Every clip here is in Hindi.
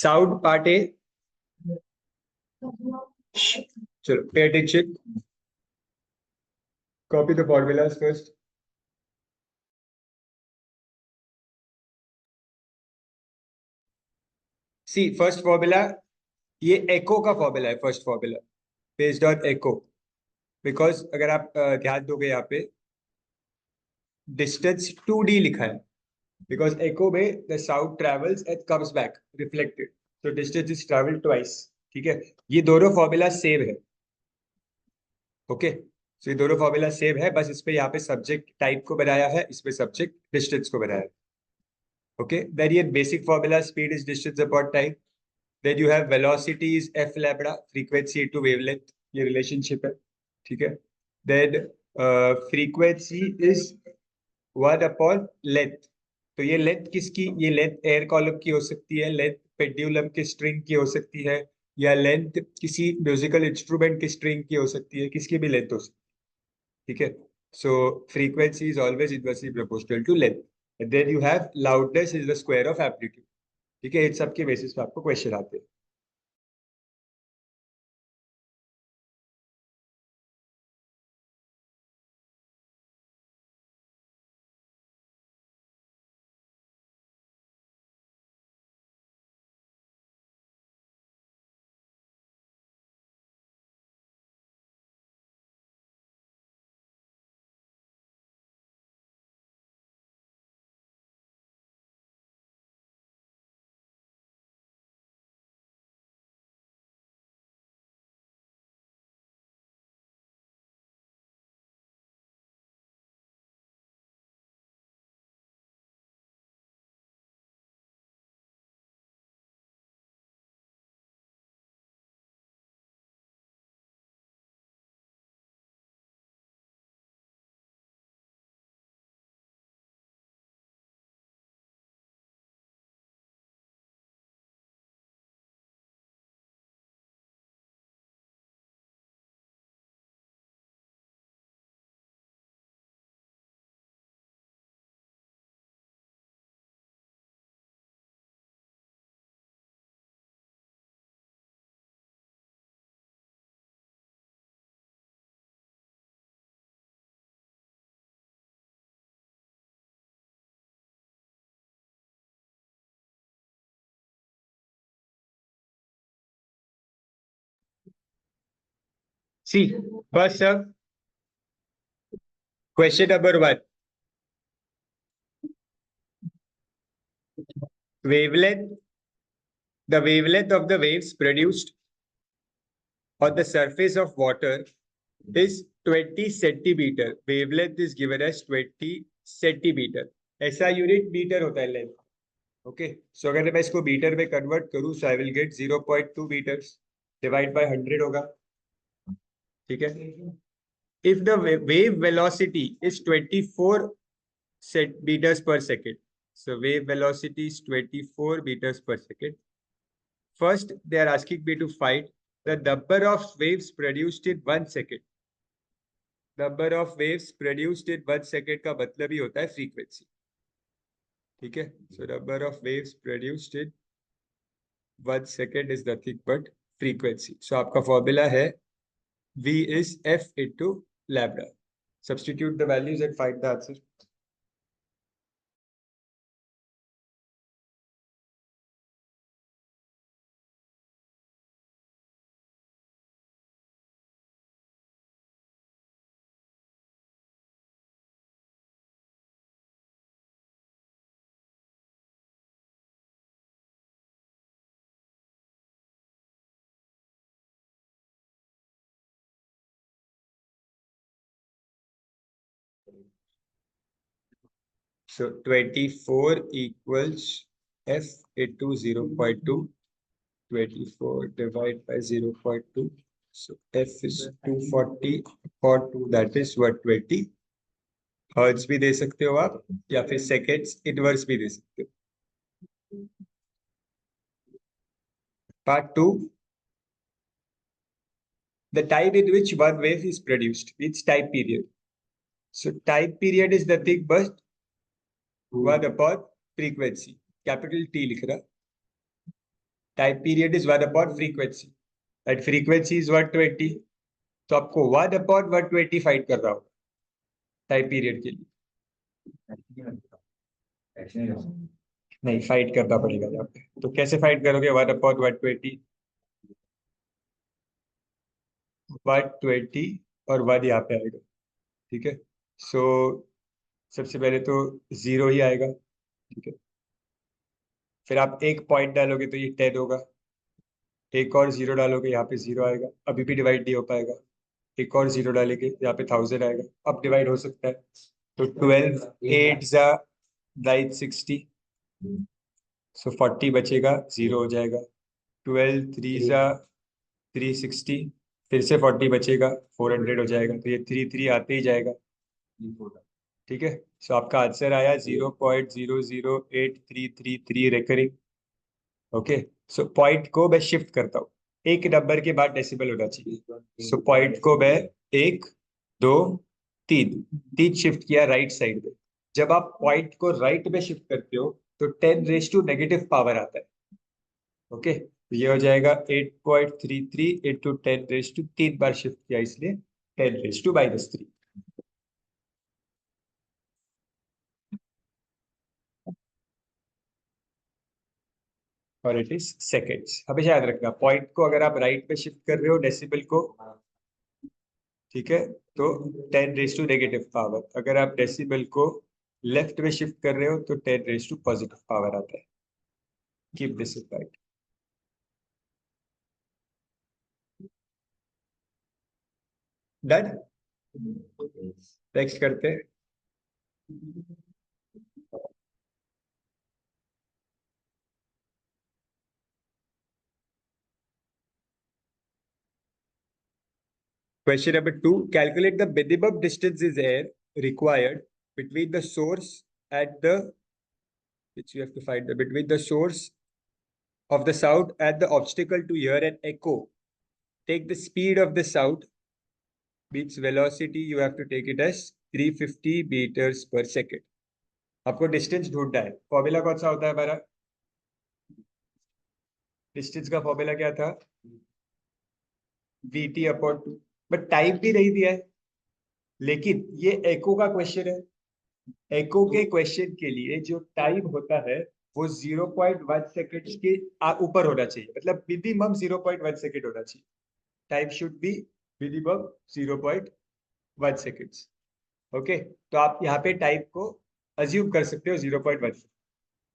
साउंड पार्ट ए, चलो पे attention, copy the formulas first. See first formula, ये एको का फॉर्मूला है। First formula based on echo, because अगर आप ध्यान दोगे यहाँ पे डिस्टेंस 2D लिखा है, बिकॉज एको में the sound travels and comes back reflected, so distance is traveled twice। ठीक है, ये दोनों फॉर्मूला सेम है। ओके, सो ये दोनों फॉर्मूला सेम है, बस इसमें यहाँ पे सब्जेक्ट टाइप को बनाया है, इसमें सब्जेक्ट डिस्टेंस को बनाया है। ओके, देन ये basic formula speed is distance upon time. Then you have velocity is f lambda, frequency into wavelength, ये रिलेशनशिप है। ठीक है, then frequency is 1 upon length. तो ये लेंथ किसकी, ये लेंथ एयर कॉलम की हो सकती है, लेंथ पेंडुलम की स्ट्रिंग की हो सकती है, या लेंथ किसी म्यूजिकल इंस्ट्रूमेंट की स्ट्रिंग की हो सकती है, किसकी भी लेंथ हो सकती है। ठीक है, so frequency is always inversely proportional to length, and then you have loudness is the square of amplitude. ठीक है, इन सब के बेसिस पे आपको क्वेश्चन आते हैं। सी फर्स्ट सब question number 1, wavelength, the wavelength of the waves produced on the surface of water is 20 centimeter. Wavelength is given as 20 centimeter. ऐसा यूनिट मीटर होता है लेंथ। ओके, सो अगर मैं इसको मीटर में कन्वर्ट करूं, so I will get 0.2 meters divide by 100 होगा। ठीक है, if the wave velocity is 24 meters per second, so wave velocity is 24 meters per second. First, they are asking me to find the number of waves produced in 1 second. Number of waves produced in 1 second का मतलब ही होता है फ्रीक्वेंसी। ठीक है, so number of waves produced in 1 second is nothing but frequency. So आपका फॉर्मूला है V is F into lambda. Substitute the values and find the answer. So 24 equals F into 0.2. 24 divided by 0.2. So F is 240 or 2, that is 120. Hertz भी दे सकते हो आप, या फिर सेकेंड्स इनवर्स भी दे सकते हो। Part 2, the time in which one wave is produced means time period. So time period is nothing but 1 upon frequency, capital T लिख रहा। टाइम पीरियड इज 1/फ्रीक्वेंसी एंड फ्रीक्वेंसी इज 120, तो आपको 1/120 फाइंड कर रहा होगा टाइम पीरियड के लिए। नहीं, फाइंड करना पड़ेगा यहाँ पे, तो कैसे फाइंड करोगे? 1/120, 120 और 1 यहाँ पे आएगा, ठीक है। सो सबसे पहले तो 0 ही आएगा, ठीक है। फिर आप एक पॉइंट डालोगे तो ये 10 होगा, एक और 0 डालोगे यहाँ पे 0 आएगा, अभी भी डिवाइड नहीं हो पाएगा। एक और 0 डालेंगे यहाँ पे 1000 आएगा, अब डिवाइड हो सकता है। तो 12 8 जा 960, सो 40 बचेगा, 0 हो जाएगा। 12 3 जा 360, फिर से 40 बचेगा, 400 हो जाएगा, तो ये 3 आते ही जाएगा, ठीक है। सो आपका आंसर आया 0.00833 रेकरिंग। ओके, सो पॉइंट को मैं शिफ्ट करता हूँ, एक नंबर के बाद डेसिमल होना चाहिए। सो पॉइंट को मैं 1 2 3 3 शिफ्ट किया राइट साइड में। जब आप पॉइंट को राइट में शिफ्ट करते हो तो 10 रेज़ टू नेगेटिव पावर आता है। ओके, तो ये हो जाएगा 8.33 इंटू 10 रेज़ टू, 3 बार शिफ्ट किया इसलिए 10 रेज़ टू -3। और इट इज सेकेंड्स। हमेशा याद रखना, पॉइंट को अगर आप राइट पे शिफ्ट कर रहे हो डेसिमल को, ठीक है, तो 10 रेज़ टू नेगेटिव पावर। अगर आप डेसिमल को लेफ्ट में शिफ्ट कर रहे हो तो 10 रेज़ टू पॉजिटिव पावर आता है। Keep this in mind. Done, next करते हैं। Question number 2. Calculate the minimum distance in air required between the source and the, which you have to find, between the source of the sound and the obstacle to hear an echo. Take the speed of the sound, means velocity, you have to take it as 350 meters per second. आपको डिस्टेंस ढूंढना है। फॉर्मूला कौन सा होता है हमारा? डिस्टेंस का फॉर्मूला क्या था? VT/2। बट टाइम भी नहीं दिया है, लेकिन ये एको का क्वेश्चन है। एको के क्वेश्चन के लिए जो टाइम होता है वो 0.1 सेकेंड के ऊपर होना चाहिए, मतलब मिनिमम 0.1 सेकेंड होना चाहिए। Time should be minimum 0.1 second. Okay, तो आप यहाँ पे टाइम को अज्यूम कर सकते हो 0.1,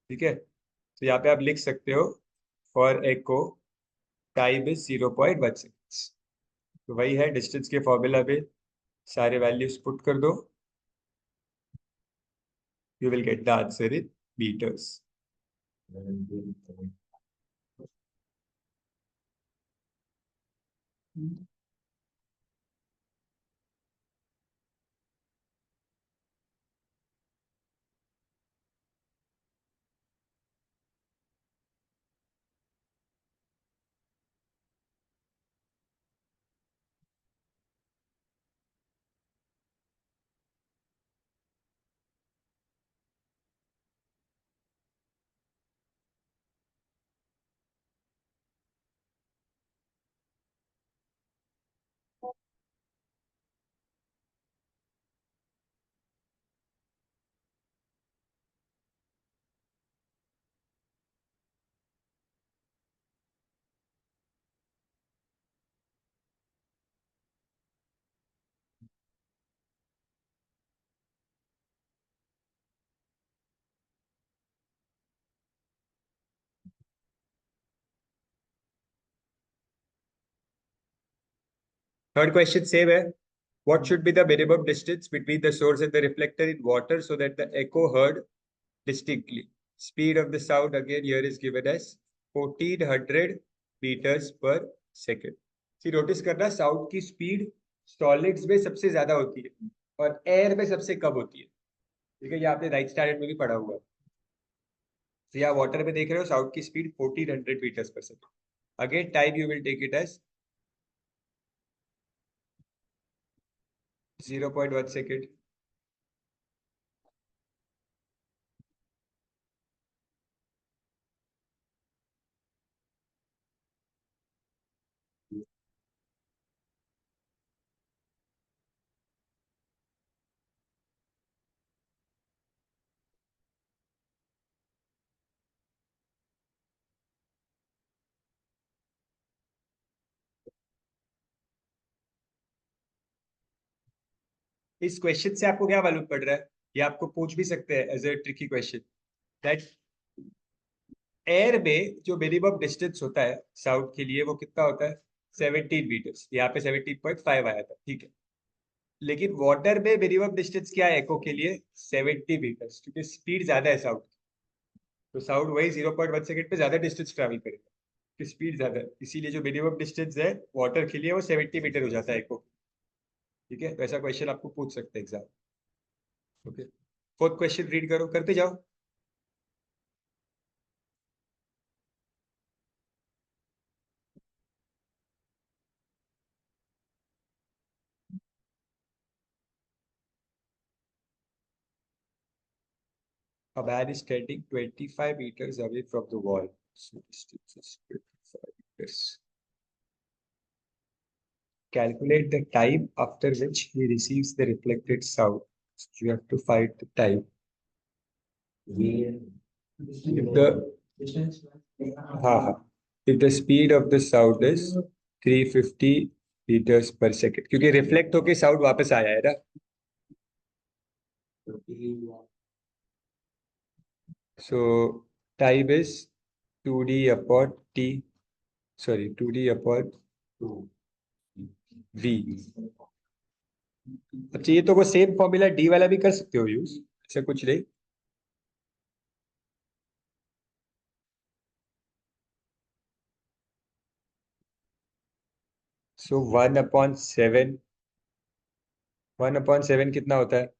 ठीक है। तो यहाँ पे आप लिख सकते हो for echo time is 0.1 second. तो वही है, डिस्टेंस के फॉर्मूला में सारे वैल्यूज पुट कर दो, you will get the answer in meters. Third question same है. What should be the minimum distance between the source and the reflector in water so that the echo heard distinctly? Speed of the sound again here is given as 1400 meters per second. See, notice करना, साउंड की स्पीड सॉलिड्स में सबसे ज्यादा होती है और एयर में सबसे कम होती है, ठीक है। ये आपने राइट स्टैंडर्ड में भी पढ़ा हुआ है। तो यहाँ वाटर में देख रहे हो साउंड की speed 1400 meters per second. Again time you will take it as 0.1 second. इस क्वेश्चन से आपको क्या मालूम पड़ रहा है, ये आपको पूछ भी सकते हैं as a tricky question, that air में जो मिनिमम डिस्टेंस होता है साउंड के लिए वो कितना होता है, 17 मीटर्स। यहाँ पे 17.5 आया था, ठीक है। लेकिन वाटर में मिनिमम डिस्टेंस क्या है एको के लिए, 70 मीटर्स, क्योंकि स्पीड ज्यादा है साउंड। तो साउंड वही 0.1 सेकेंड पे ज्यादा डिस्टेंस ट्रैवल करेगा, कि स्पीड ज्यादा है, इसीलिए जो मिनिमम डिस्टेंस है वाटर के लिए वो 70 मीटर हो जाता है एको। ठीक है, तो ऐसा क्वेश्चन आपको पूछ सकते हैं exam. Okay, fourth question read करो, करते जाओ। A man is standing 25 meters away from the wall. So distance is 25 meters. Calculate the time after which he receives the reflected sound. So you have to find the time. If the हाँ हाँ, if the speed of the sound is 350 meters per second, क्योंकि रिफ्लेक्ट होके साउंड वापस आया है ना। So time is 2d upon t, sorry 2d upon v। अच्छा, ये तो वो सेम फॉर्मूला डी वाला भी कर सकते हो यूज, ऐसा कुछ नहीं। सो 1/7, 1/7 कितना होता है,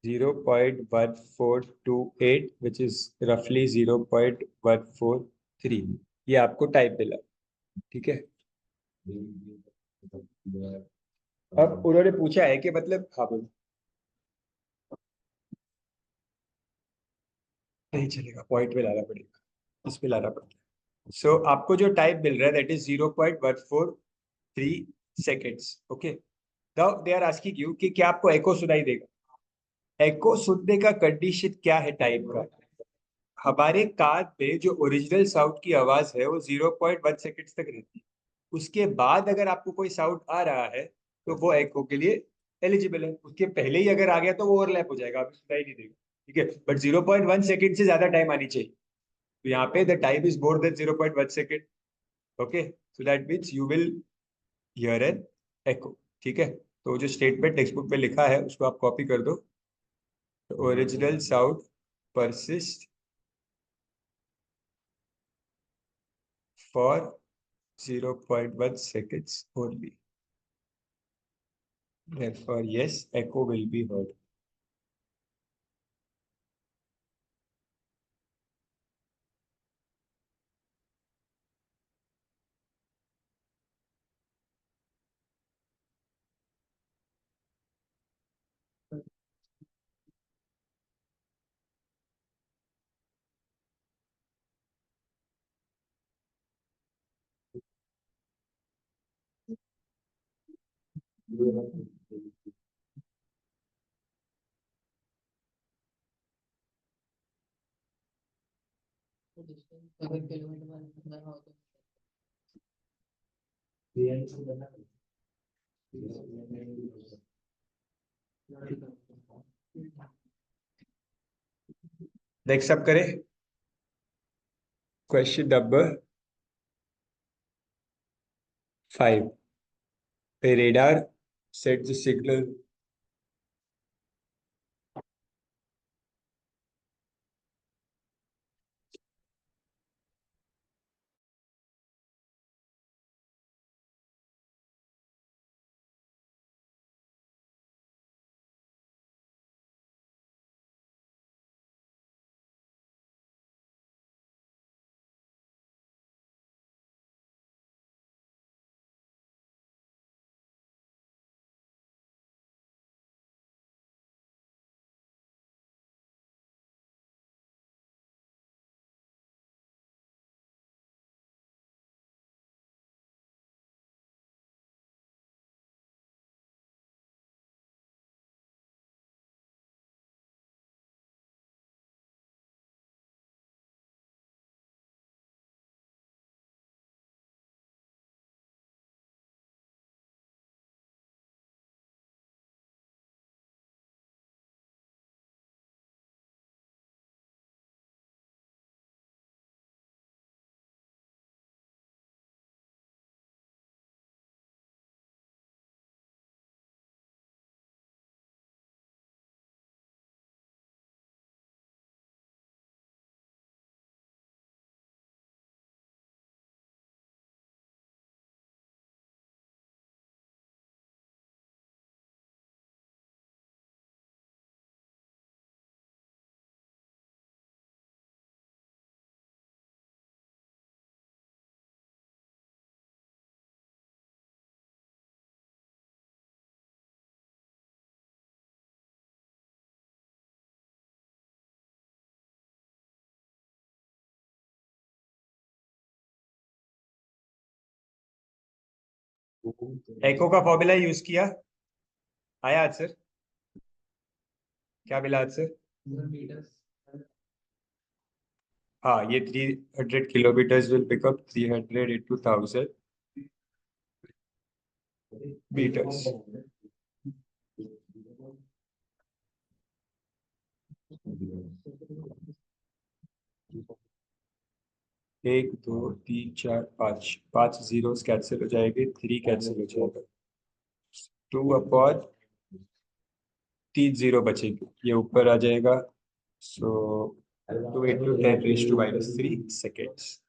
0.1428, विच इज रफली 0.143। ये आपको टाइप मिला, ठीक है। अब उन्होंने पूछा है कि मतलब, हाँ बोलो। नहीं चलेगा, पॉइंट में लाना पड़ेगा, इस पे लाना पड़ेगा। सो आपको जो टाइप मिल रहा है that is 0.143 seconds. Okay, now they are asking you कि क्या आपको एको सुनाई देगा। एको सुनने का कंडीशन क्या है टाइप का, हमारे कान में जो ओरिजिनल साउंड की आवाज है वो 0.1 सेकेंड तक रहती है। उसके बाद अगर आपको कोई साउंड आ रहा है तो वो एको के लिए एलिजिबल है, उसके पहले ही अगर आ गया तो वो ओवरलैप हो जाएगा, आपको सुनाई नहीं देगा। ठीक है, बट 0.1 सेकेंड से ज्यादा टाइम आनी चाहिए। तो यहाँ पे the time is more than 0.1 second. Okay, so that means you will hear an echo. ठीक है, तो जो स्टेटमेंट टेक्स्ट बुक में लिखा है उसको आप कॉपी कर दो। Original sound persist for 0.1 seconds only. Therefore, yes, echo will be heard. Next अब करें question number 5। A radar sends the signal एको का फॉर्मूला यूज किया, आया आंसर? क्या मिला आंसर? हाँ, ये 300 kilometre will pick up 300 into 1000 meters. एक, दो, तीन, चार, पाँच, 5 जीरोस कैंसिल हो जाएंगे, 3 कैंसिल हो जाएगा, 2/, 3 जीरो बचेंगे, ये ऊपर आ जाएगा। सो 2 into 10 raised to -3 seconds.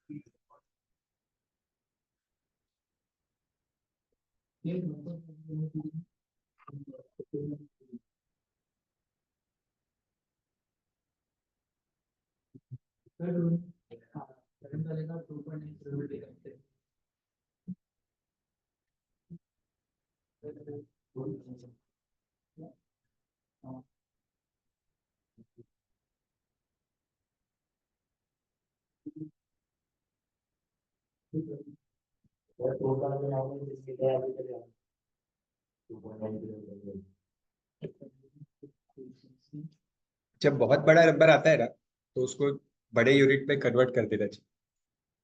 जब बहुत बड़ा नंबर आता है ना, तो उसको बड़े यूनिट में कन्वर्ट कर देना चाहिए,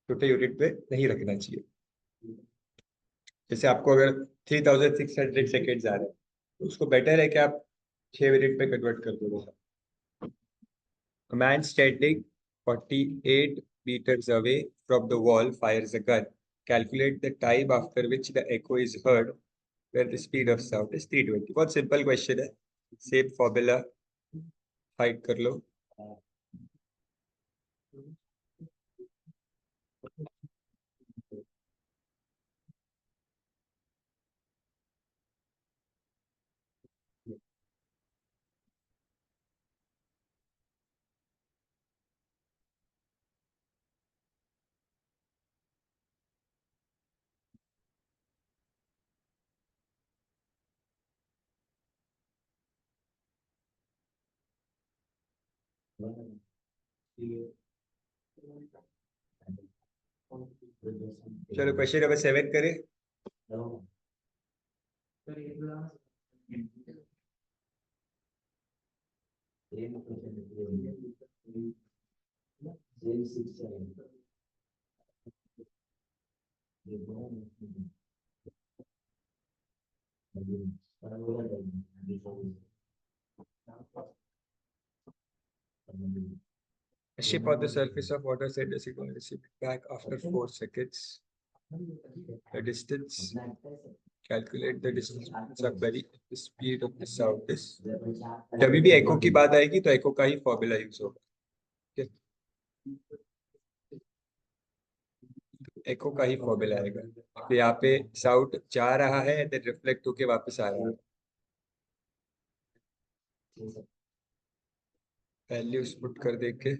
छोटे यूनिट में नहीं रखना चाहिए। जैसे आपको अगर 3600 सेकेंड्स आ रहे हैं, तो उसको बेटर है कि आप 6 मिनट में कन्वर्ट कर दो। A man standing 48 meters away from the wall fires a gun. Calculate the time after which the echo is heard, where the speed of sound is 320. बहुत सिंपल क्वेश्चन है, सेम फॉर्मूला फाइंड कर लो। चलो क्वेश्चन नंबर 7 करें। A ship on the surface of water sends a signal and receives it back after 4 seconds. The distance, calculate the distance between submarine and the speed of the sound is. जब भी एको की बात आएगी तो एको का ही फॉर्मूला यूज होगा, ठीक है? एको का ही फॉर्मूला आएगा। तो यहाँ पे साउंड जा रहा है, देन रिफ्लेक्ट होके वापस आ रहा है। वैल्यूज पुट कर देखे,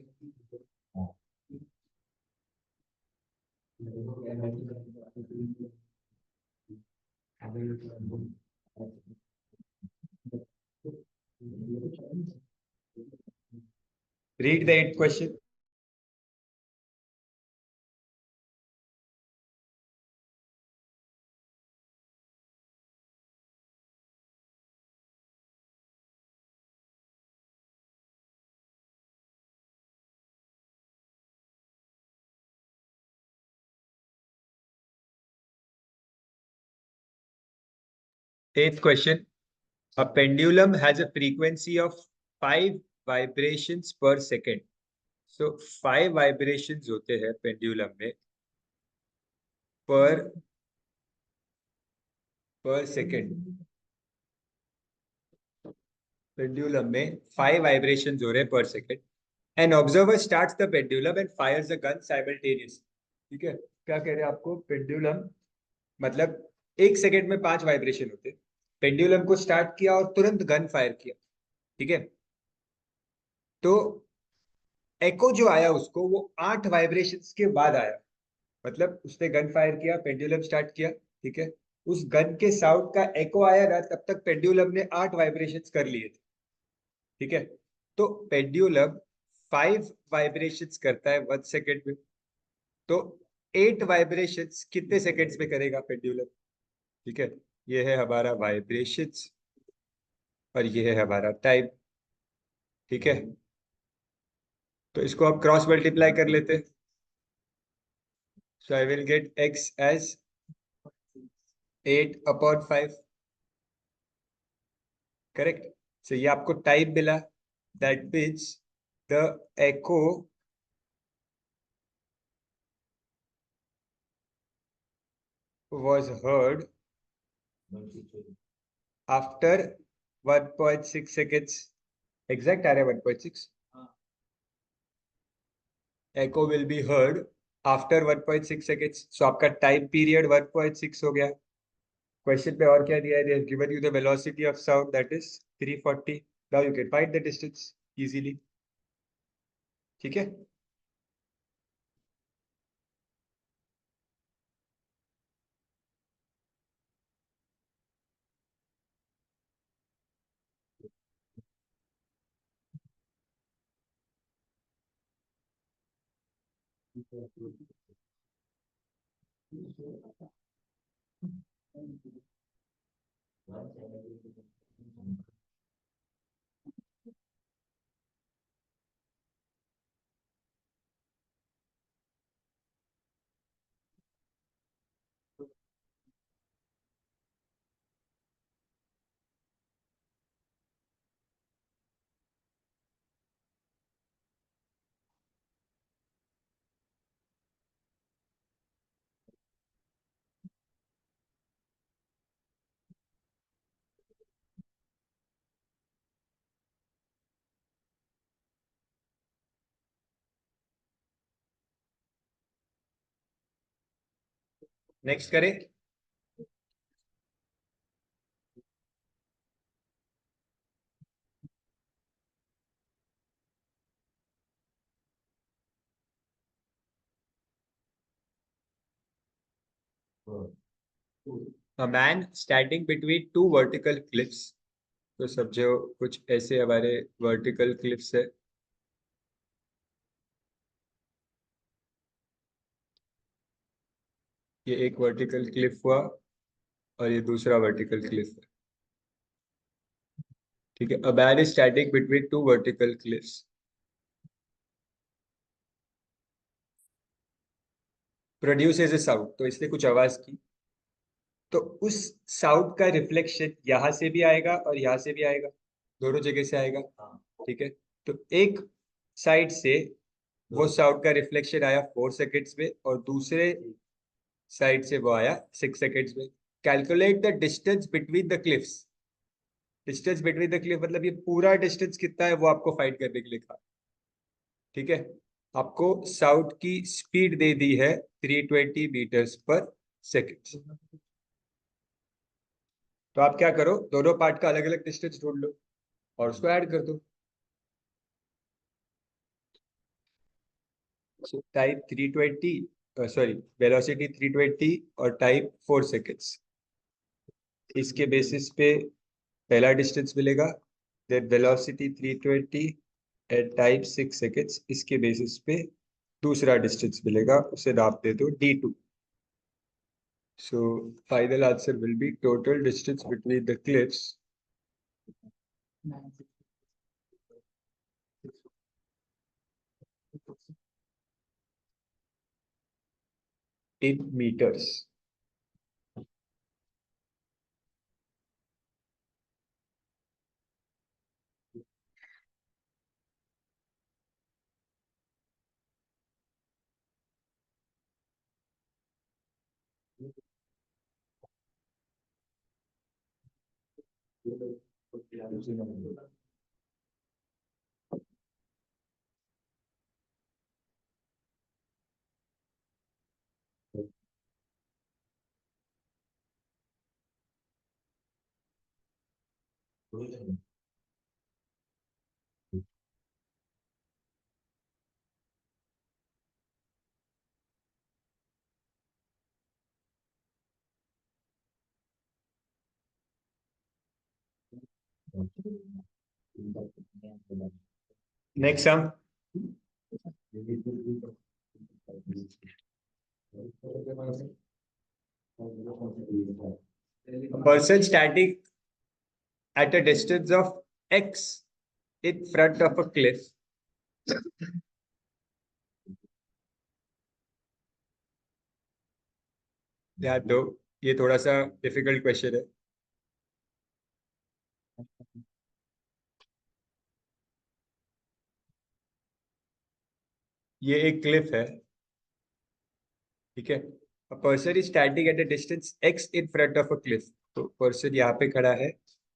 read the 8th question. Eighth question. A pendulum has a frequency of 5 vibrations per second. So 5 vibrations होते हैं पेंडुलम में पर सेकेंड। पेंडुलम में 5 vibrations हो रहे हैं पर second. An observer starts the pendulum and fires a gun simultaneously. ठीक है, क्या कह रहे हैं आपको? पेंडुलम मतलब 1 सेकेंड में 5 वाइब्रेशन होते हैं। पेंडुलम को स्टार्ट किया और तुरंत गन फायर किया, ठीक है? तो एको जो आया उसको, वो 8 वाइब्रेशंस के बाद आया। मतलब उसने गन फायर किया, पेंडुलम स्टार्ट किया, ठीक है? उस गन के साउंड का एको आया ना, तब तक पेंडुलम ने 8 वाइब्रेशंस कर लिए थे, ठीक है? तो पेंडुलम 5 वाइब्रेशंस करता है 1 सेकेंड में, तो 8 वाइब्रेशंस कितने सेकेंड्स में करेगा पेंडुलम? ठीक है, ये है हमारा वाइब्रेशंस और ये है हमारा टाइम। ठीक है, तो इसको आप क्रॉस मल्टीप्लाई कर लेते। So I will get x as 8/5। Correct. So ये आपको टाइम मिला, that means the echo was heard after 1.6 seconds। Exact आ रहा है 1.6। echo will be heard after 1.6 seconds। so आपका टाइम पीरियड 1.6 हो गया। क्वेश्चन पे और क्या दिया है? They have given you the velocity of sound, that is 340। now you can find the distance easily। ठीक है। नेक्स्ट करें। A man standing between two vertical cliffs। तो समझो कुछ ऐसे हमारे वर्टिकल क्लिफ्स है। ये एक वर्टिकल क्लिफ हुआ और ये दूसरा वर्टिकल क्लिफ है। ठीक है, a man is standing between two vertical cliffs। Produces a sound, तो इसने कुछ आवाज की, तो उस साउंड का रिफ्लेक्शन यहां से भी आएगा और यहां से भी आएगा, दोनों जगह से आएगा। ठीक है, तो एक साइड से वो साउंड का रिफ्लेक्शन आया 4 सेकेंड्स में और दूसरे साइड से वो आया 6 सेकेंड्स में। Calculate the distance between the cliffs. Distance between the Cliff मतलब ये पूरा डिस्टेंस कितना है वो आपको फाइंड करने के लिए कहा। ठीक है, आपको साउंड की स्पीड दे दी है 320 मीटर्स पर सेकेंड। तो आप क्या करो, दोनों पार्ट का अलग अलग डिस्टेंस ढूंढ लो और उसको ऐड कर दो। टाइम 320, सॉरी वेलोसिटी 320 और टाइम 4 सेकेंड्स। इसके बेसिस पे पहला डिस्टेंस मिलेगा, then velocity 320 at time 6 seconds. इसके बेसिस पे दूसरा डिस्टेंस मिलेगा, उसे नाप दे दो d2। So final answer will be total distance between the cliffs in metres. Next sum. A person static at a distance of x in front of a cliff. यार तो ये थोड़ा सा डिफिकल्ट क्वेश्चन है। ये एक क्लिफ है, ठीक है। A person is standing at a distance x in front of a cliff. तो पर्सन यहाँ पे खड़ा है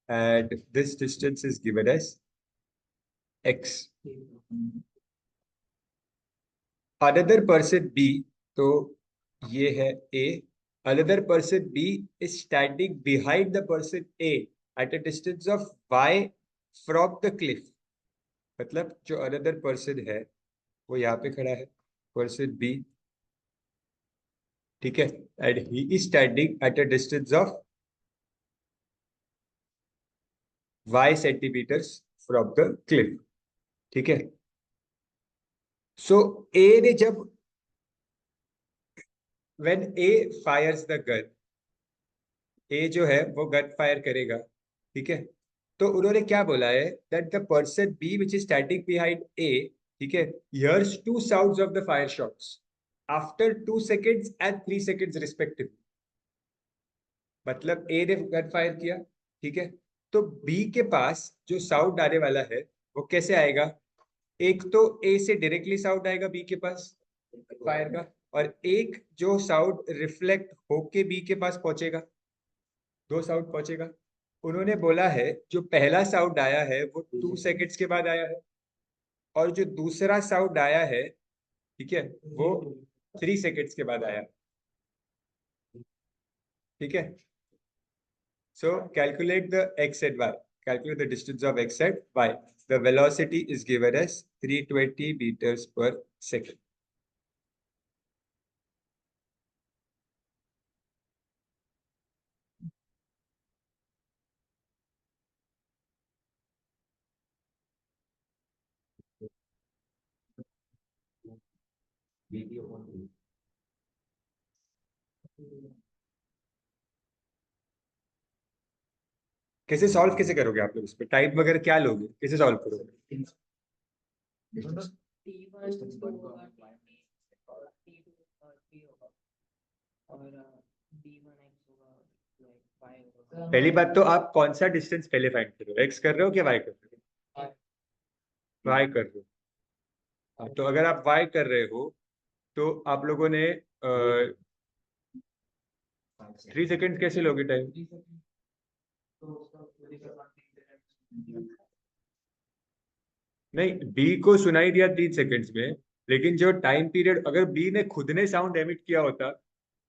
and this distance is given as x. Another person B, तो ये है A. Another person B is standing behind the person A at a distance of y from the cliff. मतलब जो another person है वो यहाँ पे खड़ा है, person B, ठीक है, and he is standing at a distance of y centimeters from the cliff, ठीक है। So A ने जब when A fires the gun, A जो है वो गन फायर करेगा, ठीक है। तो उन्होंने क्या बोला है that the person B which is standing behind A, ठीक है, hears two sounds of the fire shots after 2 seconds and 3 seconds respectively. मतलब ए ने गन फायर किया, ठीक है, तो बी के पास जो साउंड आने वाला है वो कैसे आएगा? एक तो ए से डायरेक्टली साउंड आएगा बी के पास फायर का, और एक जो साउंड रिफ्लेक्ट होके बी के पास पहुंचेगा, दो साउंड पहुंचेगा। उन्होंने बोला है जो पहला साउंड आया है वो 2 seconds के बाद आया है, और जो दूसरा साउंड आया है, ठीक है, वो 3 seconds के बाद आया, ठीक है। So calculate the x and y, calculate the distance of x and y। The velocity is given as 320 meters per second। कैसे सॉल्व कैसे करोगे आप लोग इस पे? टाइम वगैरह क्या लोगे, कैसे सॉल्व करोगे? पहली बात तो आप कौन सा डिस्टेंस पहले फाइंड कर रहे हो, एक्स कर रहे हो कि वाई कर रहे हो? वाई कर रहे हो। हाँ, तो अगर आप वाई कर रहे हो तो आप लोगों ने 3 सेकेंड कैसे लोगे टाइम? नहीं, बी को सुनाई दिया 3 सेकेंड्स में, लेकिन जो टाइम पीरियड अगर बी ने खुद ने साउंड एमिट किया होता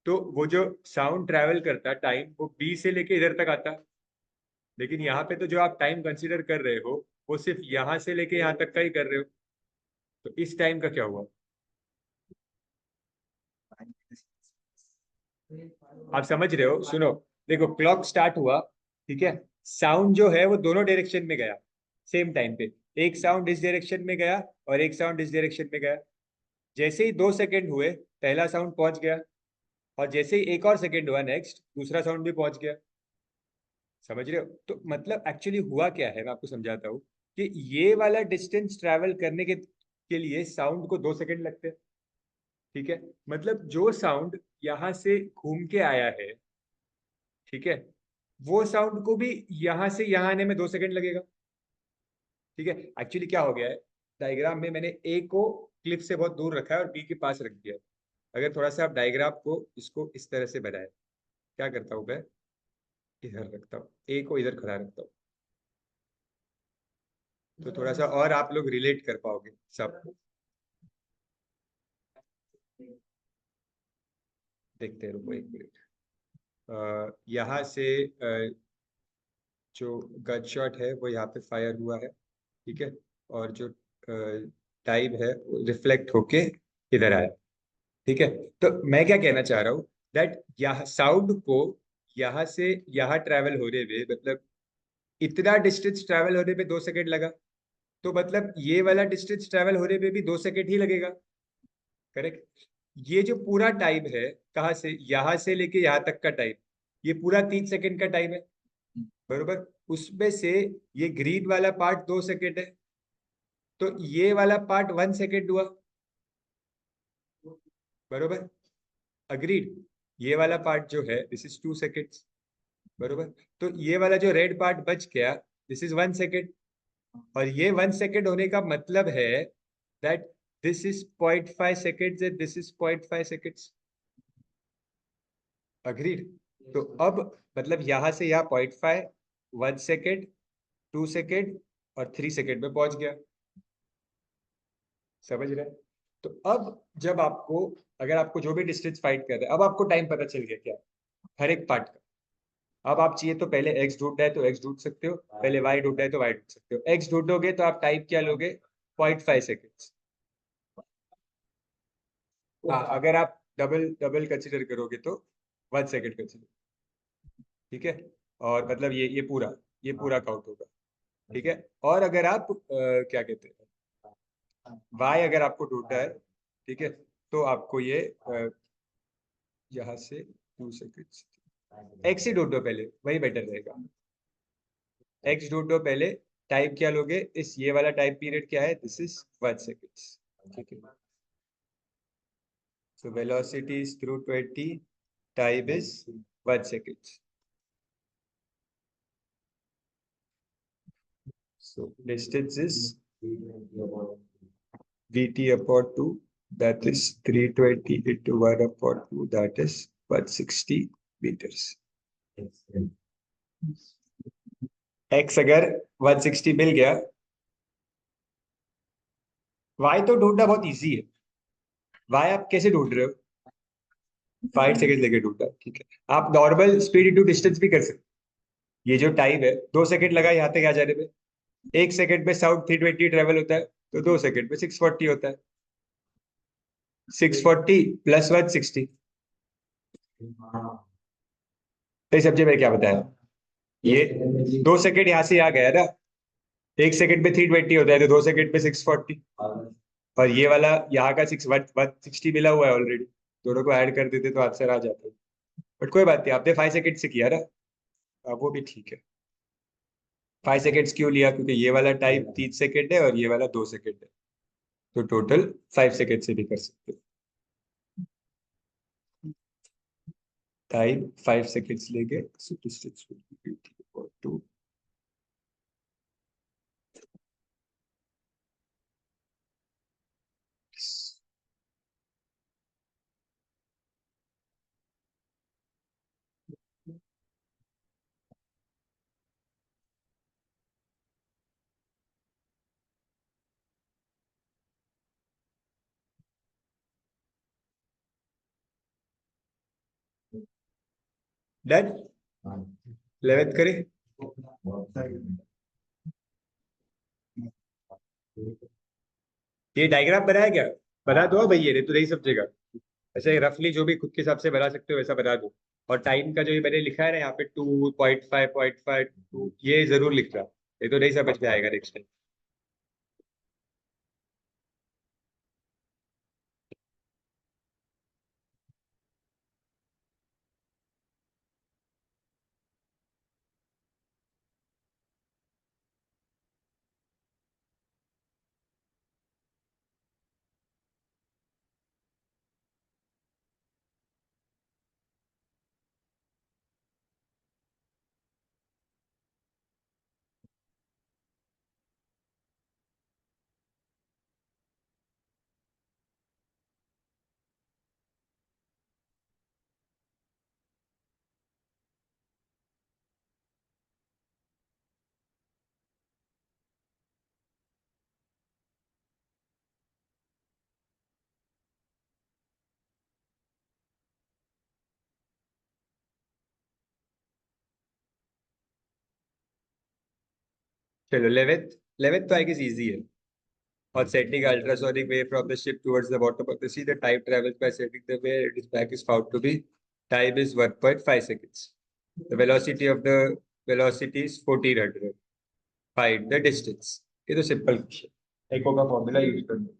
तो वो जो साउंड ट्रेवल करता टाइम वो बी से लेके इधर तक आता। लेकिन यहाँ पे तो जो आप टाइम कंसीडर कर रहे हो वो सिर्फ यहाँ से लेके यहाँ तक का ही कर रहे हो, तो इस टाइम का क्या हुआ? आप समझ रहे हो? सुनो, देखो क्लॉक स्टार्ट हुआ, ठीक है, साउंड जो है वो दोनों डायरेक्शन में गया सेम टाइम पे। एक साउंड इस डायरेक्शन में गया और एक साउंड इस डायरेक्शन में गया। जैसे ही 2 सेकेंड हुए पहला साउंड पहुंच गया, और जैसे ही एक और सेकेंड हुआ नेक्स्ट दूसरा साउंड भी पहुंच गया। समझ रहे हो? तो मतलब एक्चुअली हुआ क्या है मैं आपको समझाता हूँ कि ये वाला डिस्टेंस ट्रैवल करने के लिए साउंड को 2 सेकेंड लगते हैं, ठीक है। मतलब जो साउंड यहाँ से घूम के आया है, ठीक है, वो साउंड को भी यहाँ से यहाँ आने में 2 सेकेंड लगेगा, ठीक है। एक्चुअली क्या हो गया है, डायग्राम में मैंने ए को क्लिप से बहुत दूर रखा है और बी के पास रख दिया है। अगर थोड़ा सा आप डायग्राम को इसको इस तरह से बनाए, क्या करता हूँ मैं, इधर रखता हूँ, ए को इधर खड़ा रखता हूँ, तो थोड़ा सा और आप लोग रिलेट कर पाओगे सब। देखते हैं, रुको 1 मिनट। यहाँ से जो गन शॉट है वो यहाँ पे फायर हुआ है, ठीक है, और जो टाइम है वो रिफ्लेक्ट होके इधर आया, ठीक है। तो मैं क्या कहना चाह रहा हूँ दैट यहाँ साउंड को यहाँ से यहाँ ट्रैवल होने में मतलब इतना डिस्टेंस ट्रैवल होने में 2 सेकेंड लगा, तो मतलब ये वाला डिस्टेंस ट्रैवल होने में भी 2 सेकेंड ही लगेगा, करेक्ट। ये जो पूरा टाइम है कहाँ से यहाँ से लेके यहाँ तक का टाइम, ये पूरा 3 सेकंड का टाइम है, बरोबर। उसमें से ये ग्रीन वाला पार्ट 2 सेकंड है, तो ये वाला पार्ट 1 सेकंड हुआ, बरोबर। अग्रीड। ये वाला पार्ट जो है दिस इज 2 सेकेंड्स, बरोबर। तो ये वाला जो रेड पार्ट बच गया दिस इज 1 सेकेंड, और ये 1 सेकेंड होने का मतलब है that this is 0.5 seconds and this is 0.5 seconds. Agreed. तो अब मतलब यहां से यहाँ 0.5, 1 सेकेंड, 2 सेकेंड और 3 सेकेंड में पहुंच गया, समझ रहे हैं? तो अब जब आपको, अगर आपको जो भी डिस्टेंस फाइंड कर रहे हैं, अब आपको टाइम पता चल गया क्या, हर एक पार्ट का। अब आप चाहिए तो पहले एक्स ढूंढना है तो एक्स ढूंढ सकते हो, पहले वाई ढूंढना है तो वाई ढूंढ सकते हो। एक्स ढूंढोगे तो आप टाइम क्या लोगे, 0.5 सेकेंड्स। हाँ, अगर आप डबल डबल कंसिडर करोगे तो 1 सेकेंड कंसिडर, ठीक है। और मतलब ये पूरा काउंट होगा, ठीक है। और अगर आप क्या कहते हैं, वाई अगर आपको ढूंढना है, ठीक है, तो आपको ये यहाँ से 2 सेकेंड, एक्स ही ढूंढो पहले, वही बेटर रहेगा। एक्स ढूंढो पहले, टाइम क्या लोगे, इस ये वाला टाइम पीरियड क्या है, दिस इज 1 सेकेंड, ठीक है। So velocity is through 20, time is 1 second. So distance is Vt upon 2, that is 320 into 1 upon 2, that is 160 meters. X अगर 160 मिल गया, Y तो ढूंढना बहुत इजी है। Y आप कैसे ढूंढ रहे हो, 5 सेकेंड लेके ढूंढना, ठीक है। आप नॉर्मल स्पीड इंटू डिस्टेंस भी कर सकते हो। ये जो टाइम है 2 सेकेंड लगा यहाँ तक आ जाने में, 1 सेकेंड में साउंड 320 ट्रेवल होता है, तो 2 सेकेंड में 640 होता है। 640 प्लस 160, तो इस सब्जेक्ट में क्या बताया, ये 2 सेकेंड यहाँ से आ गया ना, 1 सेकेंड में 320 होता है, तो 2 सेकेंड में 640, और ये वाला यहाँ का 160 मिला हुआ है ऑलरेडी, दोनों को ऐड कर देते तो आंसर आ जाता है। बट कोई बात नहीं, आपने 5 सेकेंड से किया ना, अब वो भी ठीक है। 5 सेकेंड्स क्यों लिया, क्योंकि ये वाला टाइम 3 सेकेंड है और ये वाला 2 सेकेंड है, तो टोटल 5 सेकेंड से भी कर सकते हो। टाइम 5 सेकेंड्स लेंगे, so distance will be VT equal to, done. 11th करें, ये डायग्राम बनाया क्या, बना दो भाई, ये नहीं तो नहीं समझेगा। ऐसे रफली जो भी खुद के हिसाब से बना सकते हो वैसा बना दो। और टाइम का जो ये मैंने लिखा है ना यहाँ पे 2.5, 0.5 ये जरूर लिखना, ये तो नहीं समझ में आएगा नेक्स्ट टाइम। चलो 11th तो आई गेस इजी है। On sending ultrasonic wave from the ship towards the bottom of the sea, the time travels by sending the wave. Its back is found to be, time is 1.5 seconds. The velocity of the velocity is 1400. Find the distance. ये तो सिंपल क्वेश्चन, एको का फॉर्मूला यूज कर दो।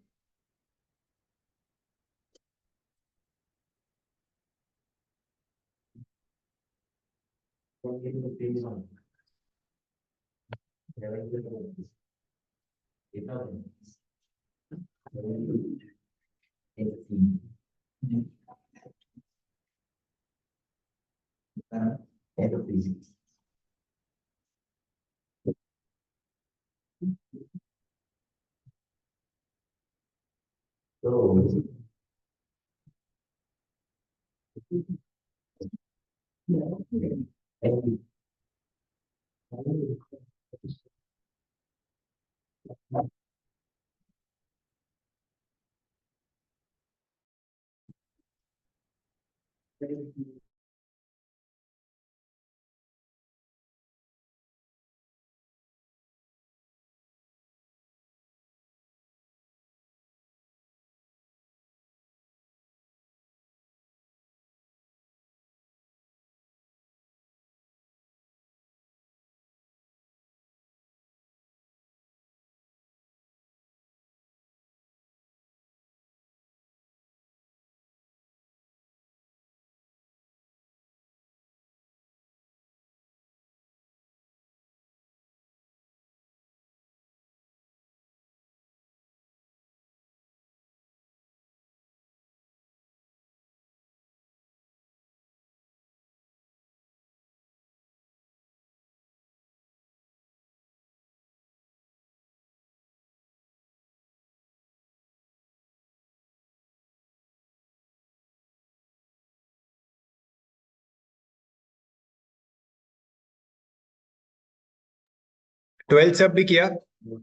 ट्वेल्थ सब भी किया।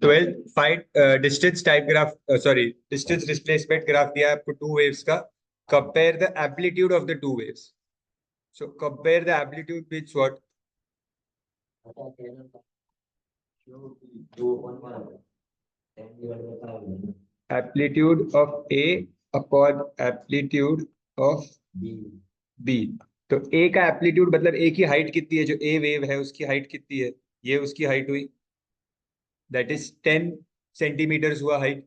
Twelfth find distance type graph, sorry distance displacement graph दिया है आपको टू वेव्स का। Compare the amplitude of the two waves. So compare the amplitude with what? Amplitude of A upon amplitude of B. तो ए का एम्पलीट्यूड मतलब ए की हाइट कितनी है, जो ए वेव है उसकी हाइट कितनी है, ये उसकी हाइट हुई, दैट इज 10 सेंटीमीटर्स हुआ हाइट।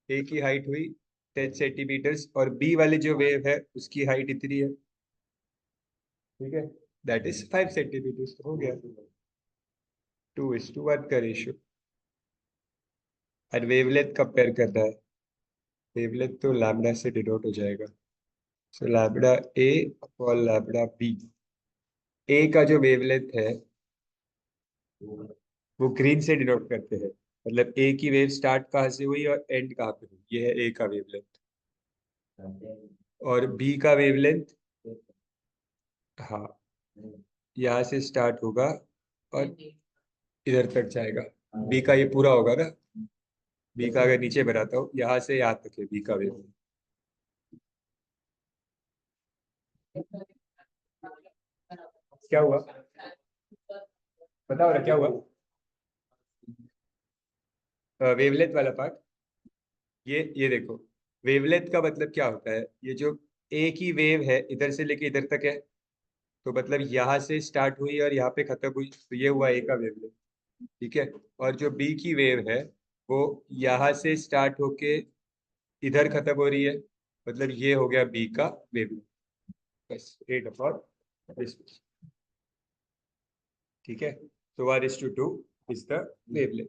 ए की हाइट हुई 10 सेंटीमीटर्स, और बी वाली जो वेव है उसकी हाइट इतनी है, ठीक है, दैट इज 5 सेंटीमीटर्स। हो गया, 2:1 का रेशियो। और वेवलेंथ कंपेयर करना है। वेवलेंथ तो लैम्डा से डिनोट हो जाएगा। सो लैम्डा ए अपॉन लैम्डा बी। ए का जो वेवलेंथ है वो ग्रीन से डिनोट करते हैं, मतलब ए की वेव स्टार्ट कहाँ से हुई और एंड कहाँ पे हुई, ये है ए का वेवलेंथ। और बी का वेवलेंथ, हाँ, यहाँ से स्टार्ट होगा और इधर तक जाएगा। बी का ये पूरा होगा ना, बी का अगर नीचे बनाता हूँ, यहाँ से यहाँ तक है बी का वेवलेंथ। क्या हुआ, बताओ ना क्या हुआ? वेवलेंथ वाला पार्ट, ये देखो, वेवलेंथ का मतलब क्या होता है, ये जो ए की वेव है इधर से लेके इधर तक है, तो मतलब यहाँ से स्टार्ट हुई और यहाँ पे खत्म हुई, तो ये हुआ ए का वेवलेंथ, ठीक है। और जो बी की वेव है वो यहाँ से स्टार्ट होके इधर खत्म हो रही है, मतलब ये हो गया बी का वेवलेंथ। बस 8/this, ठीक है। तो 1:2 is the wavelength.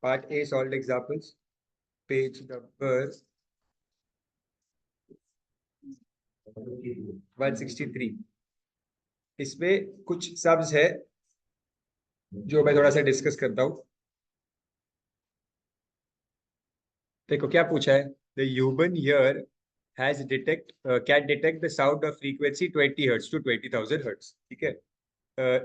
Part A solve examples, page number 163। इसमें कुछ सम्स है जो मैं थोड़ा सा डिस्कस करता हूँ। देखो क्या पूछा है, the human ear can detect the sound of frequency 20 hertz to 20,000 hertz. ठीक है.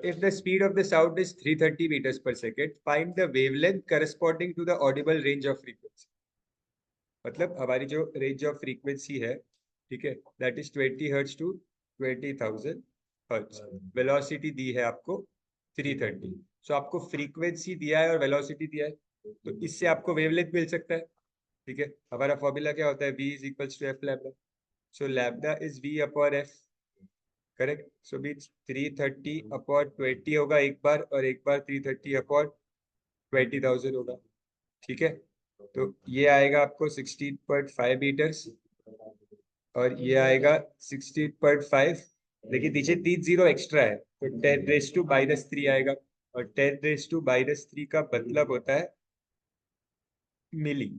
If the speed of the sound is 330 meters per second, find the wavelength corresponding to the audible range of frequency. मतलब हमारी जो रेंज ऑफ फ्रीक्वेंसी है, ठीक है, that is 20 hertz to 20,000 hertz. Velocity दी है आपको 330. सो आपको फ्रीक्वेंसी दिया है और वेलोसिटी दिया है, तो इससे आपको वेवलेंथ मिल सकता है. ठीक है, हमारा फॉर्मूला क्या होता है? v is equals to F lambda. So lambda is v upon F. Correct. So means 330 upon 20 होगा एक बार, और एक बार 330 अपॉन 20,000 होगा. ठीक है, तो ये आएगा आपको 16.5 मीटर्स, और ये आएगा 16.5, लेकिन नीचे 3 जीरो एक्स्ट्रा है, तो 10⁻³ आएगा. और 10⁻³ का मतलब होता है मिली.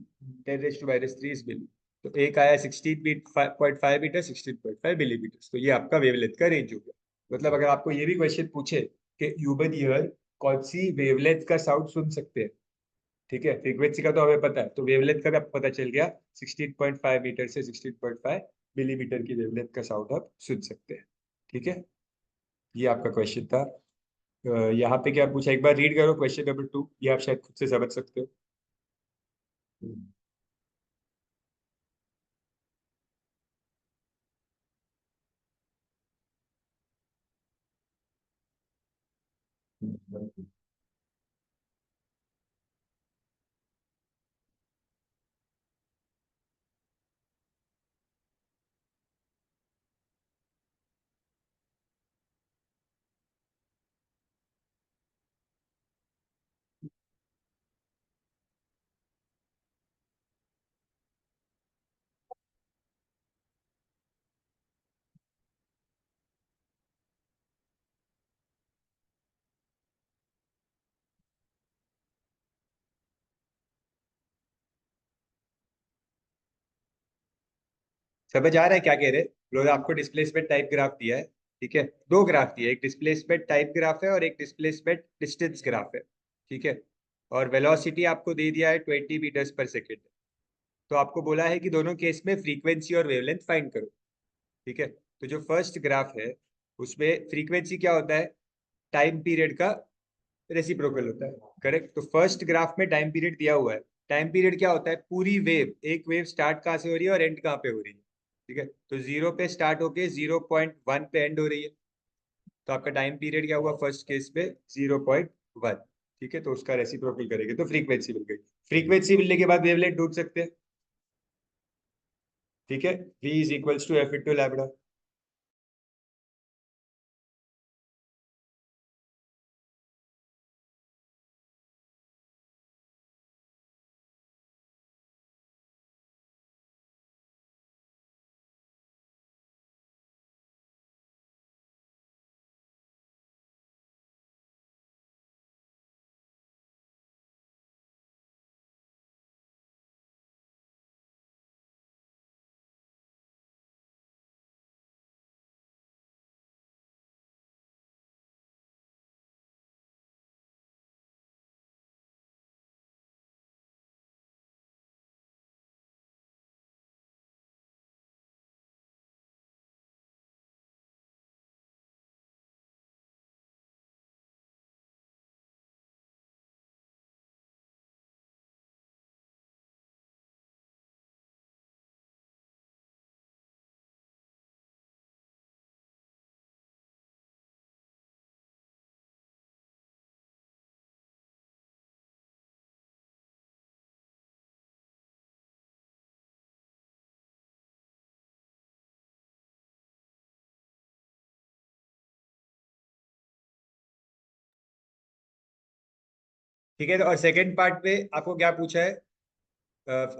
10⁻³ इज मिली. तो एक आया 16.5 मीटर, 16.5 मिलीमीटर. तो ये आपका वेवलेंथ का रेंज हो गया. मतलब अगर आपको ये भी क्वेश्चन पूछे कि ह्यूमन ईयर कौन सी वेवलेंथ का साउंड सुन सकते हैं, ठीक है, फ्रीक्वेंसी का तो हमें पता है, तो वेवलेंथ का भी आपको पता चल गया. 16.5 मीटर से 16.5 मिलीमीटर की वेवलेंथ का साउंड आप सुन सकते हैं. ठीक है, ये आपका क्वेश्चन था. यहाँ पे क्या पूछा, एक बार रीड करो क्वेश्चन नंबर 2, ये आप शायद खुद से समझ सकते हो. समझ आ रहा है क्या कह रहे हैं लोग? आपको डिस्प्लेसमेंट टाइप ग्राफ दिया है, ठीक है, दो ग्राफ दिए, एक डिस्प्लेसमेंट टाइप ग्राफ है और एक डिस्प्लेसमेंट डिस्टेंस ग्राफ है. ठीक है, और वेलोसिटी आपको दे दिया है 20 मीटर्स पर सेकेंड. तो आपको बोला है कि दोनों केस में फ्रीक्वेंसी और वेवलेंथ फाइंड करो. ठीक है, तो जो फर्स्ट ग्राफ है उसमें फ्रीक्वेंसी क्या होता है? टाइम पीरियड का रेसिप्रोकल होता है. करेक्ट. तो फर्स्ट ग्राफ में टाइम पीरियड दिया हुआ है. टाइम पीरियड क्या होता है? पूरी वेव, एक वेव स्टार्ट कहाँ से हो रही है और एंड कहाँ पे हो रही है. ठीक है, तो 0 पे स्टार्ट होके 0.1 पे एंड हो रही है. तो आपका टाइम पीरियड क्या हुआ फर्स्ट केस में? 0.1. ठीक है, तो उसका रेसिप्रोकल करेंगे तो फ्रीक्वेंसी मिल गई. फ्रीक्वेंसी मिलने के बाद वेवलेंथ ढूंढ सकते हैं. ठीक है, v is equals to F into lambda. ठीक है, तो और सेकेंड पार्ट में आपको क्या पूछा है?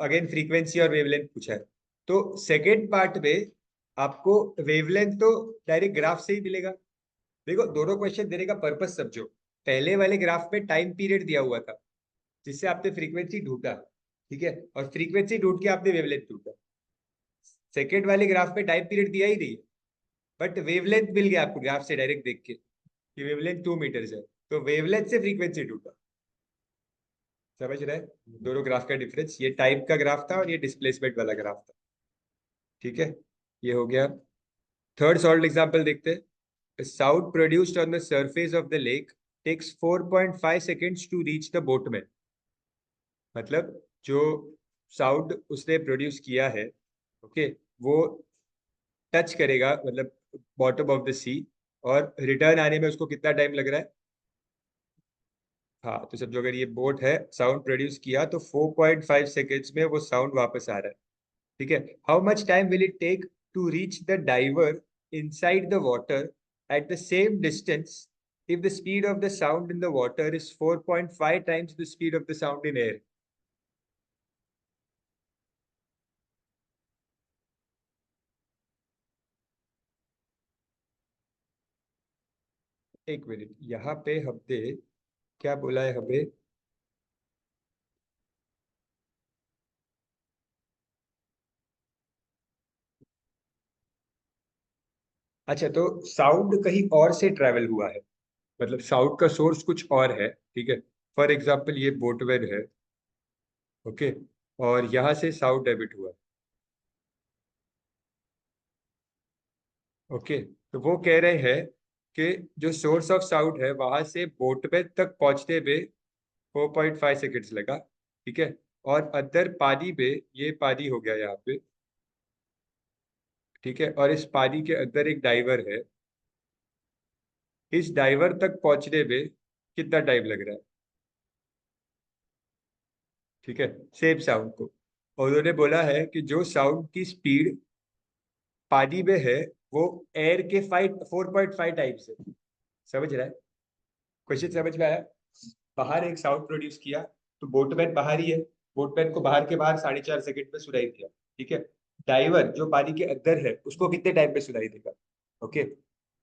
अगेन फ्रीक्वेंसी और वेवलेंथ पूछा है. तो सेकेंड पार्ट में आपको वेवलेंथ तो डायरेक्ट ग्राफ से ही मिलेगा. देखो, दोनों क्वेश्चन देने का पर्पस समझो. पहले वाले ग्राफ में टाइम पीरियड दिया हुआ था जिससे आपने फ्रीक्वेंसी ढूंढा, ठीक है, और फ्रीक्वेंसी ढूंढ के आपने वेवलेंथ ढूंढा. सेकेंड वाले ग्राफ में टाइम पीरियड दिया ही नहीं, बट वेवलेंथ मिल गया आपको ग्राफ से डायरेक्ट देख के कि वेवलेंथ 2 मीटर्स है, तो वेवलेंथ से फ्रीक्वेंसी ढूंढा. समझ रहे हैं दोनों ग्राफ का डिफरेंस? ये टाइम का ग्राफ था और ये डिस्प्लेसमेंट वाला ग्राफ था. ठीक है, ये हो गया। थर्ड सॉल्ट एग्जांपल देखते हैं। Sound produced on the surface of the lake takes 4.5 seconds to reach the boatman. मतलब जो साउंड उसने प्रोड्यूस किया है, ओके, वो टच करेगा मतलब बॉटम ऑफ द सी, और रिटर्न आने में उसको कितना टाइम लग रहा है? हाँ, तो समझो अगर ये बोट है, साउंड प्रोड्यूस किया तो 4.5 सेकेंड्स में वो साउंड वापस आ रहा है। ठीक है। How much time will it take to reach the diver inside the water at the same distance if the speed of the sound in the water is 4.5 times the speed of the sound in air? एक मिनट, यहाँ पे हमने क्या बोला है हमें? अच्छा, तो साउंड कहीं और से ट्रेवल हुआ है, मतलब साउंड का सोर्स कुछ और है, ठीक है। फॉर एग्जाम्पल ये बोटवेन है, ओके, और यहाँ से साउंड एमिट हुआ, ओके। तो वो कह रहे हैं कि जो सोर्स ऑफ साउंड है वहां से बोटवेन तक पहुंचने में 4.5 सेकेंड्स लगा, ठीक है। और अंदर पानी में, ये पानी हो गया यहाँ पे, ठीक है, और इस पानी के अंदर एक डाइवर है, इस डाइवर तक पहुंचने में कितना टाइम लग रहा है? ठीक है, सेम साउंड को। और उन्होंने बोला है कि जो साउंड की स्पीड पानी में है वो एयर के 4.5 टाइम्स है। समझ रहा है? क्वेश्चन समझ में आया? बाहर एक साउंड प्रोड्यूस किया, तो बोटमैन बाहर ही है, बोटमैन को बाहर के बाहर 4.5 सेकंड में सुनाई दिया, ठीक है। डाइवर जो पानी के अंदर है उसको कितने टाइम में सुनाई देगा? ओके।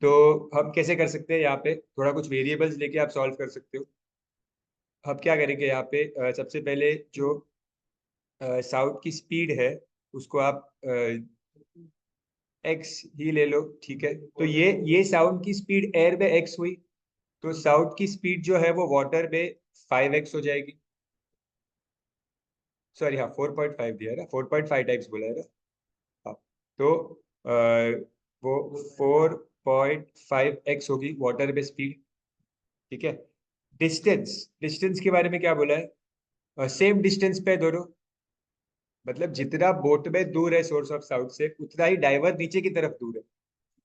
तो हम कैसे कर सकते हैं, यहाँ पे थोड़ा कुछ वेरिएबल्स लेके आप सॉल्व कर सकते हो। हम क्या करेंगे यहाँ पे, सबसे पहले जो साउंड की स्पीड है उसको आप एक्स ही ले लो, ठीक है। तो ये साउंड की स्पीड एयर में एक्स हुई, तो साउंड की स्पीड जो है वो वाटर में 5x हो जाएगी। सॉरी, हाँ, 4.5 दिया है ना, 4.5 टाइम्स बोला है ना। हाँ, तो वो 4.5x होगी वाटर में स्पीड, ठीक है। डिस्टेंस, डिस्टेंस के बारे में क्या बोला है? सेम डिस्टेंस पे है दोनों, मतलब जितना बोट में दूर है सोर्स ऑफ साउंड से उतना ही डाइवर नीचे की तरफ दूर है,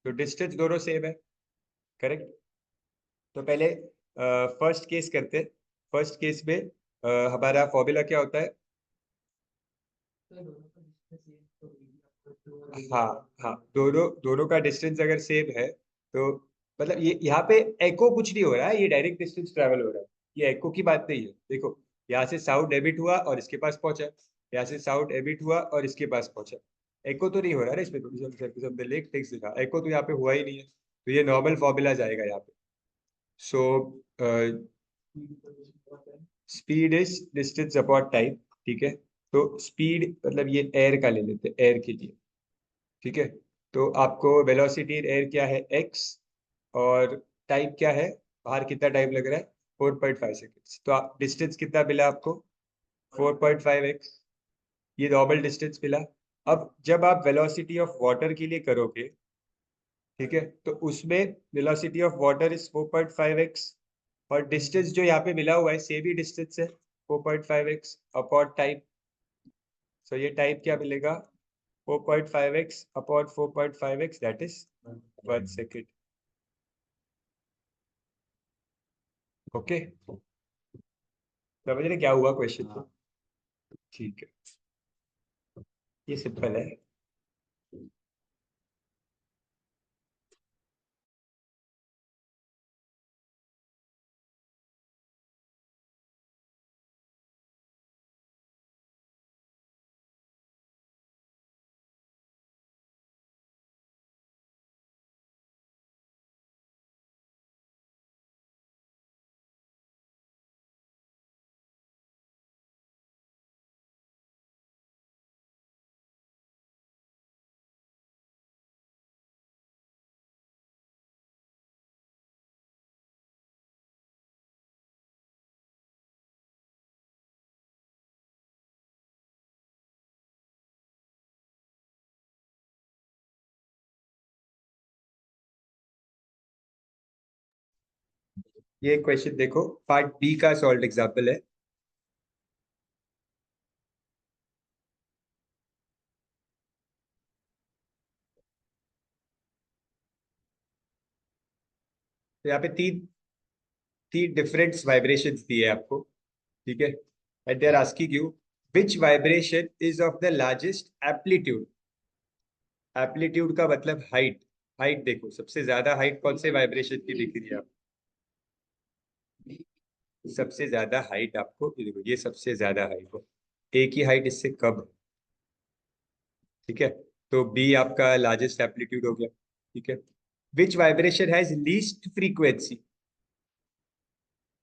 तो डिस्टेंस दोनों सेम है। करेक्ट। तो पहले फर्स्ट केस करते हैं। फर्स्ट केस में हमारा फॉर्मूला क्या होता है? हाँ, हाँ, दोनों दोनों का डिस्टेंस अगर सेम है तो मतलब ये यहाँ पे एको कुछ नहीं हो रहा है, ये डायरेक्ट डिस्टेंस ट्रेवल हो रहा है। ये एको की बात नहीं है, देखो, यहाँ से साउंड एमिट हुआ और इसके पास पहुंचा, यहाँ से साउंड एमिट हुआ और इसके पास पहुंचा। एको तो नहीं हो रहा है ना इसमें, थोड़ी लेक टेक्स्ट दिखा, एको तो यहाँ पे हुआ ही नहीं है, तो ये नॉर्मल फॉर्मूला जाएगा यहाँ पे। So speed is distance upon time, ठीक है। तो स्पीड मतलब ये एयर का ले लेते हैं, एयर के लिए, ठीक है। तो आपको वेलोसिटी इन एयर क्या है? एक्स, और टाइम क्या है, बाहर कितना टाइम लग रहा है? 4.5 सेकेंड्स। तो आप डिस्टेंस कितना मिला आपको? 4.5x, ये नॉर्मल डिस्टेंस मिला। अब जब आप वेलोसिटी ऑफ वाटर के लिए करोगे, ठीक है, तो उसमें velocity of water is 4.5x, और डिस्टेंस जो यहाँ पे मिला हुआ है सेम ही डिस्टेंस है, 4.5x अपॉन टाइम। सो ये टाइम क्या मिलेगा? 4.5x upon 4.5x, that is 1 second. Okay, समझ रहे क्या हुआ क्वेश्चन? ठीक है, ये सिंपल है। ये क्वेश्चन देखो, पार्ट बी का सॉल्व एग्जाम्पल है। तो यहाँ पे तीन तीन डिफरेंट वाइब्रेशंस दिए हैं आपको, ठीक है। And they are asking you which vibration is of the largest amplitude. Amplitude का मतलब हाइट। हाइट देखो, सबसे ज्यादा हाइट कौन से वाइब्रेशन की दिख रही है आपको? सबसे ज्यादा हाइट आपको ये देखो, ये सबसे ज्यादा हाइट है। एक ही हाइट इससे कम है, ठीक है। तो बी आपका लार्जेस्ट एम्पलीट्यूड हो गया, ठीक है। Which vibration has least frequency.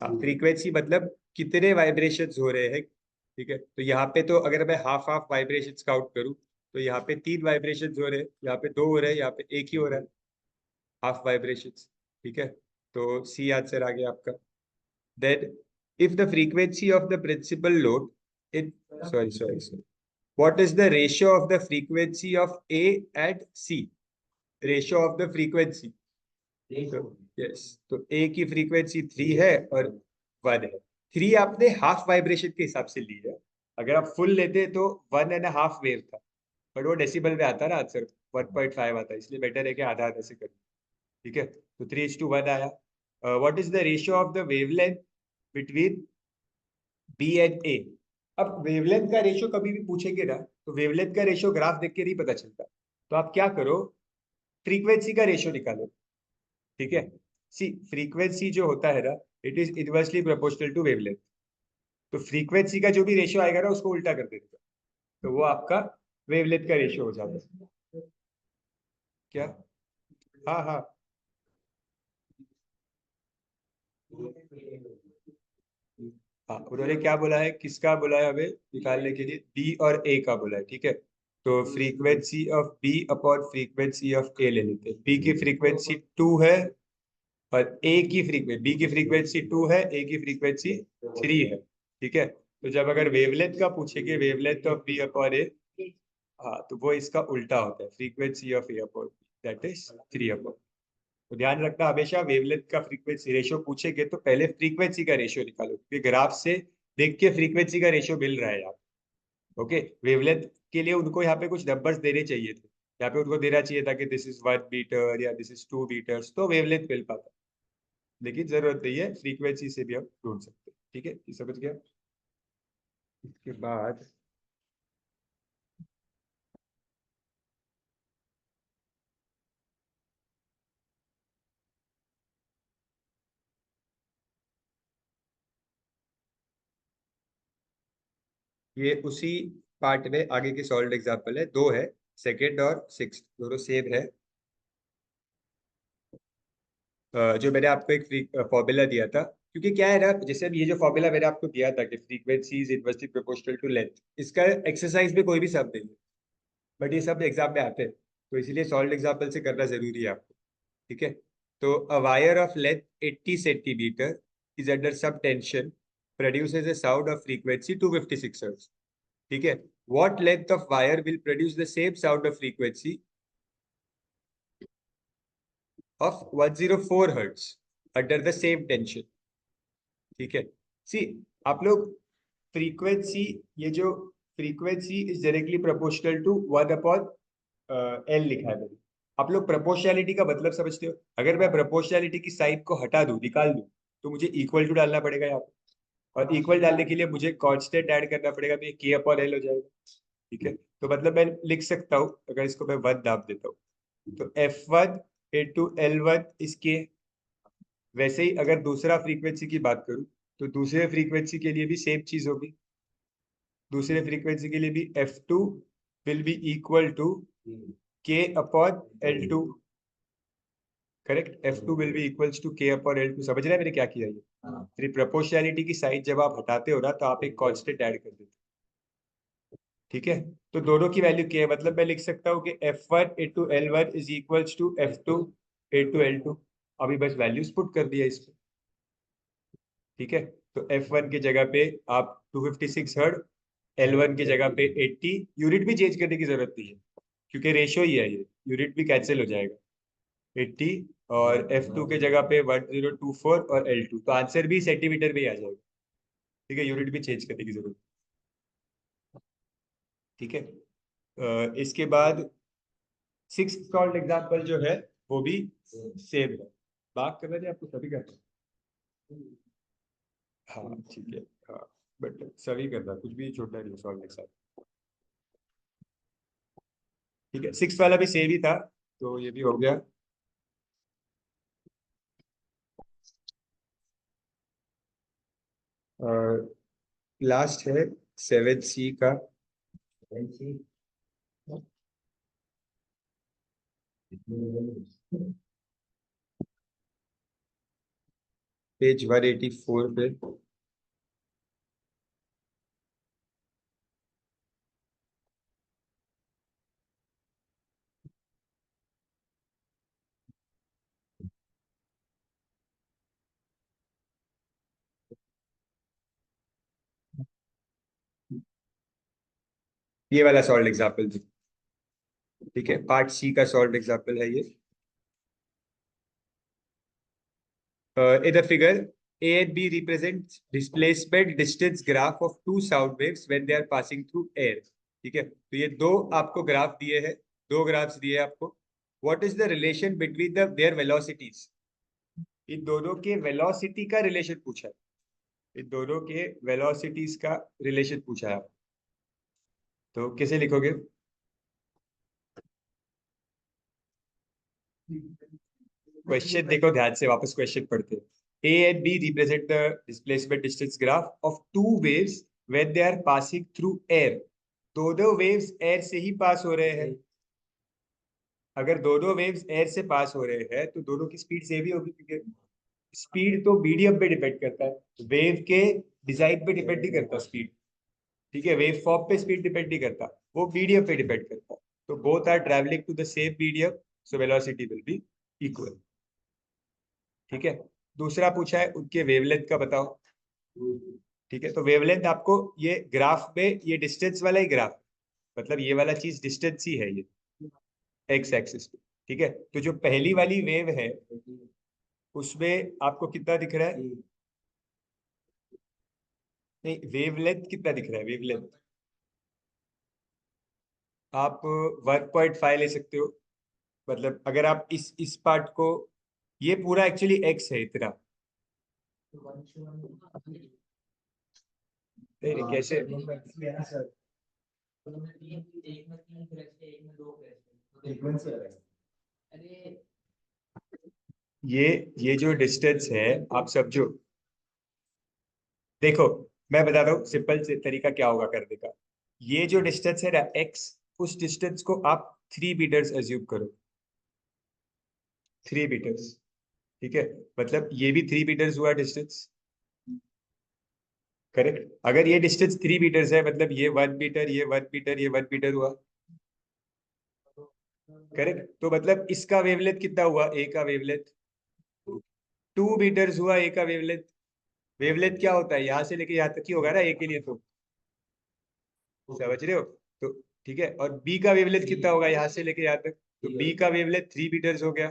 Frequency मतलब कितने वाइब्रेशंस हो रहे हैं, ठीक है। तो यहाँ पे तो अगर मैं हाफ हाफ वाइब्रेशंस काउंट करूँ, तो यहाँ पे 3 वाइब्रेशंस हो रहे हैं, यहाँ पे 2 हो रहे हैं, यहाँ पे एक ही हो रहा है, हाफ वाइब्रेशंस, ठीक है। तो सी आंसर आ गया आपका। Then if the frequency of the principal load in sorry, what is the ratio of the frequency of A and C? Ratio of the frequency, तो यस, तो ए की फ्रीक्वेंसी 3 है और 1 है। 3 आपने हाफ वाइब्रेशन के हिसाब से ली है, अगर आप फुल लेते तो 1.5 वेव था, बट वो डेसिबल में आता है ना आंसर, 1.5 आता है, इसलिए बेटर है कि आधा आधा से करें, ठीक है। तो 3:1 आया। What is the ratio of the wavelength between B and A. अब वेवलेंथ का रेशियो कभी भी पूछेंगे ना, तो वेवलेंथ का रेशियो ग्राफ देख के नहीं पता चलता, तो आप क्या करो, फ्रीक्वेंसी का रेशियो निकालो, ठीक है। सी फ्रीक्वेंसी जो होता है ना, it is inversely proportional to wavelength. तो फ्रीक्वेंसी का जो भी रेशियो आएगा ना, उसको उल्टा कर देगा, तो वो आपका वेवलेंथ का रेशियो हो जाता है। क्या? हाँ हाँ। हाँ, उन्होंने क्या बोला है, किसका बोला है हमें निकालने के लिए? बी और ए का बोला है, ठीक है। तो frequency of B upon frequency of A ले लेते हैं। बी की फ्रीक्वेंसी 2 है और ए की फ्रीक्वेंसी, बी की फ्रीक्वेंसी 2 है, ए की फ्रीक्वेंसी 3 है, ठीक है। तो जब अगर वेवलेंथ का पूछेंगे, wavelength of B upon A, हाँ, तो वो इसका उल्टा होता है, frequency of A upon B, that is 3 upon. तो ध्यान रखना, हमेशा वेवलेंथ का फ्रीक्वेंसी रेशियो पूछेंगे तो पहले फ्रीक्वेंसी का रेशियो निकालो, क्योंकि ग्राफ से देख के फ्रीक्वेंसी का रेशियो मिल रहा है यहाँ। ओके, वेवलेंथ के लिए उनको यहाँ पे कुछ नंबर्स देने चाहिए थे, यहाँ पे उनको देना चाहिए था कि दिस इज 1 मीटर या दिस इज 2 मीटर्स, तो वेवलेंथ मिल पाता। लेकिन जरूरत नहीं है, फ्रीक्वेंसी से भी हम ढूंढ सकते हैं, ठीक है, ये समझ गया। इसके बाद ये उसी पार्ट में आगे के सॉल्व एग्जांपल है, दो है, सेकंड और सिक्स्थ दोनों सेम है। जो मैंने आपको एक फॉर्मूला दिया था, क्योंकि क्या है ना, जैसे अब ये जो फॉर्मूला मैंने आपको दिया था कि frequency is inversely proportional to length, इसका एक्सरसाइज में कोई भी शब्द नहीं है, बट ये सब एग्जाम में आते हैं, तो इसीलिए सॉल्व एग्जाम्पल से करना जरूरी है आपको, ठीक है। तो a wire of length 80 centimetre is under some tension, produces a sound of frequency 256 hertz, ठीक है। what length of wire will produce the same sound of frequency of 104 hertz under the same tension, ठीक है। सी, आप लोग फ्रीक्वेंसी, ये जो frequency is directly proportional to 1 upon L लिखा है मैंने। आप लोग प्रोपोर्शनैलिटी का मतलब समझते हो? अगर मैं प्रोपोर्शनैलिटी की साइन को हटा दूं, निकाल दूं, तो मुझे इक्वल टू डालना पड़ेगा यहाँ पे, और इक्वल डालने के लिए मुझे कांस्टेंट ऐड करना पड़ेगा, तो ये के अपॉन एल हो जाएगा, ठीक है। तो मतलब मैं लिख सकता हूँ, अगर इसको मैं 1 नाम देता हूँ, तो F1 × L1 इसके। वैसे ही अगर दूसरा फ्रीक्वेंसी की बात करूं, तो दूसरे फ्रीक्वेंसी के लिए भी सेम चीज होगी, दूसरे फ्रीक्वेंसी के लिए भी F2 will be equal to K/L2, correct. F2 will be equals to K/L2, समझ रहे हैं मैंने क्या किया? ये फिर प्रोपोर्शनैलिटी की साइन जब आप हटाते हो ना, तो आप एक कांस्टेंट ऐड कर देते हो, ठीक है। तो दोनों की वैल्यू क्या है, मतलब मैं लिख सकता हूँ कि F1 × L1 is equals to F2 × L2। अभी बस वैल्यूज पुट कर दिया इसको, ठीक है। तो F1 की जगह पे आप 256 हर्ट, L1 की जगह पे 80। यूनिट भी चेंज करने की जरूरत नहीं है, क्योंकि रेशियो ही है ये, यूनिट भी कैंसिल हो जाएगा, 80 और F2 के जगह पे 1024 और L2, तो आंसर भी सेंटीमीटर में ही आ जाएगा। ठीक है, यूनिट भी चेंज करने की जरूरत। ठीक है, इसके बाद सिक्स सॉल्व एग्जाम्पल जो है वो भी सेम है। बात कर रहे थे आपको सभी करना। हाँ ठीक है, हाँ बट सभी करना, कुछ भी छोटा नहीं सॉल्व एक साथ। ठीक है, सिक्स वाला भी सेम ही था, तो ये भी हो गया। लास्ट है 7C का। पेज 184 पे। ये वाला सॉल्व एग्जाम्पल। ठीक है, पार्ट सी का सॉल्व एग्जाम्पल है ये। In the figure, A and B represent displacement distance graph of two sound waves when they are passing through air. ठीक है, तो ये दो आपको ग्राफ दिए हैं, दो ग्राफ्स दिए हैं आपको। What is the relation between their velocities? इन दोनों के वेलोसिटी का रिलेशन पूछा है। इन दोनों के वेलोसिटीज का रिलेशन पूछा है। तो कैसे लिखोगे? क्वेश्चन देखो ध्यान से, वापस क्वेश्चन पढ़ते हैं। A and B represent the displacement distance graph of two waves when they are passing through air. दोनों वेव्स एयर से ही पास हो रहे हैं। अगर दोनों वेव्स एयर से पास हो रहे हैं तो दोनों की स्पीड सेम ही होगी, क्योंकि स्पीड तो मीडियम पे डिपेंड करता है, वेव के डिजाइन पे डिपेंड नहीं करता स्पीड। ठीक है, वेव फॉर्म पे स्पीड डिपेंड नहीं करता, वो मीडियम पे डिपेंड करता है। तो both are travelling to the same medium, so velocity will be equal. ठीक है, दूसरा पूछा है उनके वेवलेंथ का बताओ। ठीक है, तो वेवलेंथ आपको ये ग्राफ में, ये डिस्टेंस वाला ही ग्राफ, मतलब ये वाला चीज डिस्टेंस ही है ये, एक्स एक्सिस पे। ठीक है, तो जो पहली वाली वेव है उसमें आपको कितना दिख रहा है? नहीं, वेवलेंथ कितना दिख रहा है? वेवलेंथ आप 1.5 ले सकते हो। मतलब अगर आप इस पार्ट को, ये पूरा एक्चुअली एक्स है इतना। नहीं नहीं, कैसे? ये ये जो डिस्टेंस है, आप समझो। देखो, मैं बताता हूँ सिंपल से तरीका क्या होगा करने का। ये जो डिस्टेंस है ना एक्स, उस डिस्टेंस को आप 3 मीटर्स एज्यूम करो। 3 मीटर्स। ठीक है, मतलब ये भी 3 मीटर्स हुआ डिस्टेंस। करेक्ट, अगर ये डिस्टेंस 3 मीटर्स है मतलब ये 1 मीटर, ये 1 मीटर, ये 1 मीटर हुआ। करेक्ट, तो मतलब इसका वेवलेंथ कितना हुआ? ए का वेवलेंथ 2 मीटर्स हुआ। ए का वेवलेंथ, वेवलेंथ क्या होता है? यहाँ से लेके यहाँ तक ही होगा ना ए के लिए, तो समझ रहे हो? तो ठीक है, और बी का वेवलेंथ कितना होगा यहाँ से लेके यहाँ तक? तो बी का वेवलेंथ 3 मीटर्स हो गया।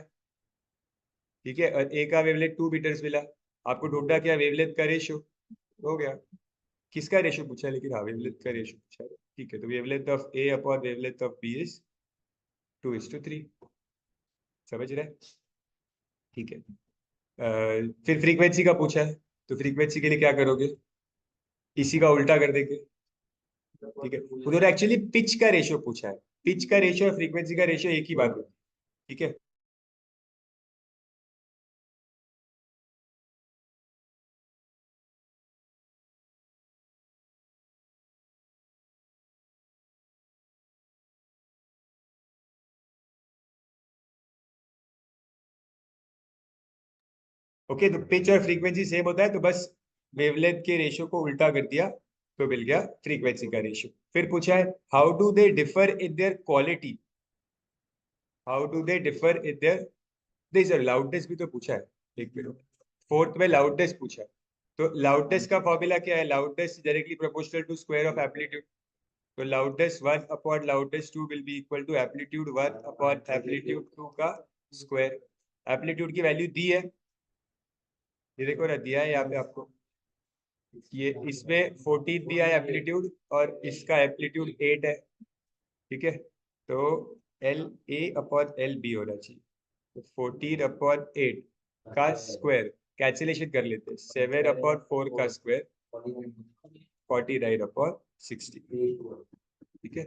ठीक है, और ए का वेवलेंथ 2 मीटर्स मिला। आपको ढूंढना क्या? वेवलेंथ का रेशियो। हो गया। किसका रेशियो पूछा है लेकिन? हाँ, वेवलेंथ का रेशियो पूछा है। ठीक है, तो wavelength of A upon wavelength of B is 2:3। समझ रहे हैं? ठीक है, फिर फ्रीक्वेंसी का पूछा है, तो फ्रीक्वेंसी के लिए क्या करोगे? इसी का उल्टा कर देंगे। ठीक है, उन्होंने एक्चुअली पिच का रेशियो पूछा है। पिच का रेशियो और फ्रीक्वेंसी का रेशियो एक ही बात है। ठीक है, ओके, तो पिच और फ्रीक्वेंसी सेम होता है, तो बस वेवलेंथ के रेशियो को उल्टा कर दिया तो मिल गया फ्रीक्वेंसी का रेशियो। फिर पूछा है how do they differ in their quality. How do they differ in there, this loudness भी तो पूछा है। एक मिनट, फोर्थ में लाउडनेस पूछा है। तो लाउडनेस का फॉर्मूला क्या है? Loudness directly proportional to square of amplitude. तो loudness 1 upon loudness 2 will be equal to amplitude 1 upon amplitude 2 का स्क्वायर। एम्पलीट्यूड की वैल्यू दी है, ये देखो ना दिया है यहाँ पे आपको, ये इसमें 14 दिया है एम्पलीट्यूड और इसका एम्पलीट्यूड 8 है, ठीक है। तो L A upon L B होना चाहिए, तो 14 अपॉन 8 का स्क्वायर कैंसिलेशन कर लेते हैं, 7 अपॉन 4 का स्क्वायर 49 अपॉन 60, ठीक है।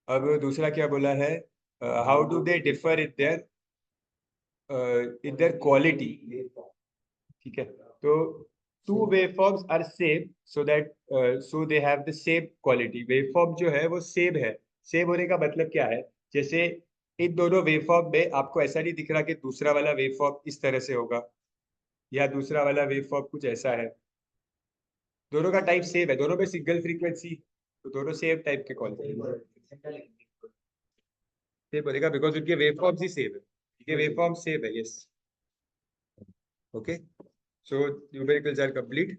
अब दूसरा क्या बोला है, how do they differ in their quality, ठीक है। तो two waveforms are same so that so they have the same quality, waveform जो है वो सेम है, सेम होने का मतलब क्या है, जैसे इन दोनों वेवफॉर्म में आपको ऐसा नहीं दिख रहा कि दूसरा वाला वेवफॉर्म इस तरह से होगा या दूसरा वाला वेवफॉर्म कुछ ऐसा है, दोनों का टाइप सेम है, दोनों में सिंगल फ्रीक्वेंसी, तो दोनों सेम टाइप के क्वालिटी सेम बनेगा बिकॉज उनके वेवफॉर्म्स ही सेम है, उनके वेवफॉर्म सेम है, yes. Okay, so numericals are complete.